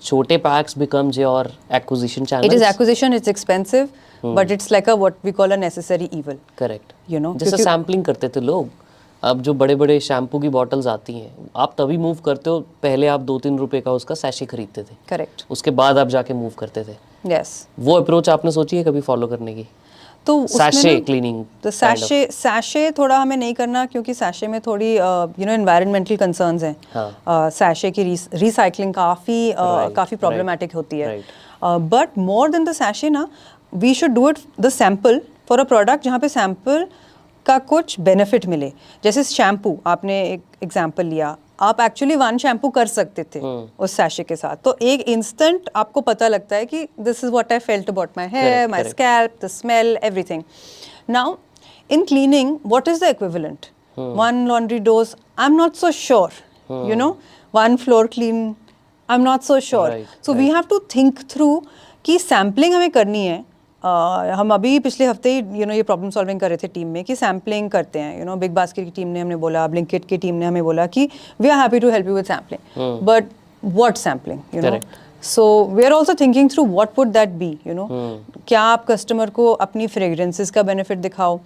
छोटे packs becomes your acquisition channels. It is acquisition, it's expensive, but it's like a what we call a necessary evil. Correct. You know, जैसे sampling करते थे लोग, अब जो बड़े बड़े शैम्पू की बॉटल्स आती हैं, आप तभी मूव करते हो, पहले आप 2-3 रुपए का उसका सैशे खरीदते थे. करेक्ट. उसके बाद आप जाके मूव करते थे. यस. वो अप्रोच आपने सोची है कभी फॉलो करने की? तो सैशे क्लीनिंग, तो सैशे थोड़ा हमें नहीं करना, क्योंकि सैशे में थोड़ी एनवायरमेंटल कंसर्न्स हैं. सैशे की रिसाइकलिंग काफ़ी प्रॉब्लमेटिक होती है. But more than the sachet ना, we should do it the sample for a product जहाँ पे सैम्पल का कुछ बेनिफिट मिले. जैसे शैम्पू, आपने एक एग्जांपल लिया, आप एक्चुअली 1 शैम्पू कर सकते थे उस सैशे के साथ, तो एक इंस्टेंट आपको पता लगता है कि this is what I felt about my hair, my scalp, the smell, everything. Now in cleaning, what is the equivalent? 1 laundry dose, I'm not so sure. 1 floor clean, I'm not so sure. So we have to think through कि sampling हमें करनी है. हम अभी पिछले हफ्ते ही ये problem solving कर रहे थे टीम में कि सैम्पलिंग करते हैं. बिग बास्केट की टीम ने हमने बोला, ब्लिंकिट की टीम ने हमें बोला कि we are happy to help you with sampling, but what sampling? So we are also thinking through what would that be. क्या आप कस्टमर को अपनी फ्रेग्रेंसेस का बेनिफिट दिखाओ,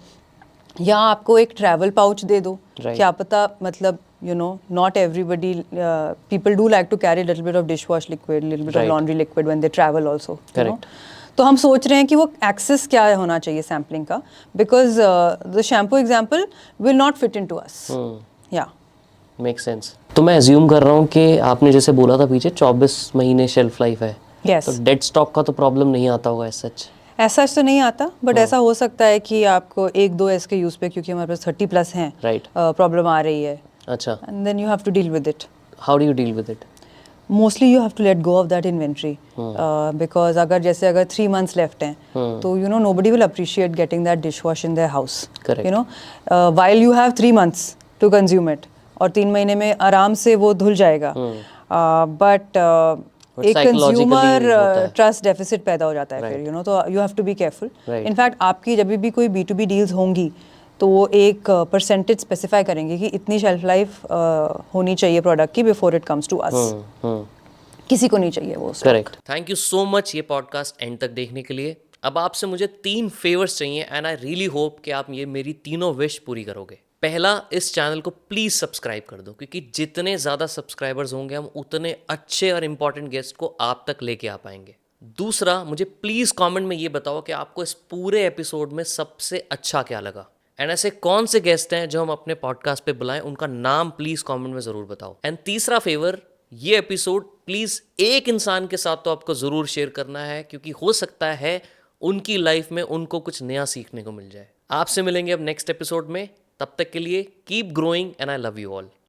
या आपको एक ट्रैवल पाउच दे दो. क्या पता, मतलब not everybody, people do like to carry a little bit of dishwash liquid, little bit of laundry liquid when they travel also. Correct. तो हम सोच रहे हैं कि वो एक्सेस क्या होना चाहिए सैम्पलिंग का, because the shampoo example will not fit in to us. या मेक सेंस. तो मैं एज्यूम कर रहा हूँ कि आपने जैसे बोला था पीछे 24 महीने शेल्फ लाइफ है. yes. तो डेड स्टॉक का तो प्रॉब्लम नहीं आता होगा ऐसा तो नहीं आता, बट ऐसा हो सकता है कि आपको 1-2 SKUs पे, क्योंकि हमारे पास 30+ हैं, प्रॉब्लम आ रही है. अच्छा. And then you have to deal with it. How do you deal with it? Mostly you have to let go of that inventory, because अगर 3 months left हैं, तो nobody will appreciate getting that dishwash in their house. Correct. While you have 3 months to consume it, और 3 महीने में आराम से वो धुल जाएगा, but एक कंज्यूमर ट्रस्ट डेफिसिट पैदा हो जाता है फिर. तो you have to be careful. In fact आपकी जब भी कोई B2B डील्स होंगी, तो वो एक परसेंटेज स्पेसिफाई करेंगे कि इतनी शेल्फ लाइफ होनी चाहिए प्रोडक्ट की before it comes to us. किसी को नहीं चाहिए वो. Correct. Thank you so much ये पॉडकास्ट एंड तक देखने के लिए. अब आपसे मुझे 3 फेवर्स चाहिए, एंड आई रियली होप कि आप ये मेरी तीनों विश पूरी करोगे. पहला, इस चैनल को प्लीज सब्सक्राइब कर दो, क्योंकि जितने ज्यादा सब्सक्राइबर्स होंगे, हम उतने अच्छे और इंपॉर्टेंट गेस्ट को आप तक लेके आ पाएंगे. दूसरा, मुझे प्लीज कमेंट में ये बताओ कि आपको इस पूरे एपिसोड में सबसे अच्छा क्या लगा, एंड ऐसे कौन से गेस्ट हैं जो हम अपने पॉडकास्ट पे बुलाएं, उनका नाम प्लीज कमेंट में जरूर बताओ. एंड तीसरा फेवर, ये एपिसोड प्लीज एक इंसान के साथ तो आपको जरूर शेयर करना है, क्योंकि हो सकता है उनकी लाइफ में उनको कुछ नया सीखने को मिल जाए. आपसे मिलेंगे अब नेक्स्ट एपिसोड में. तब तक के लिए keep growing, and I love you all.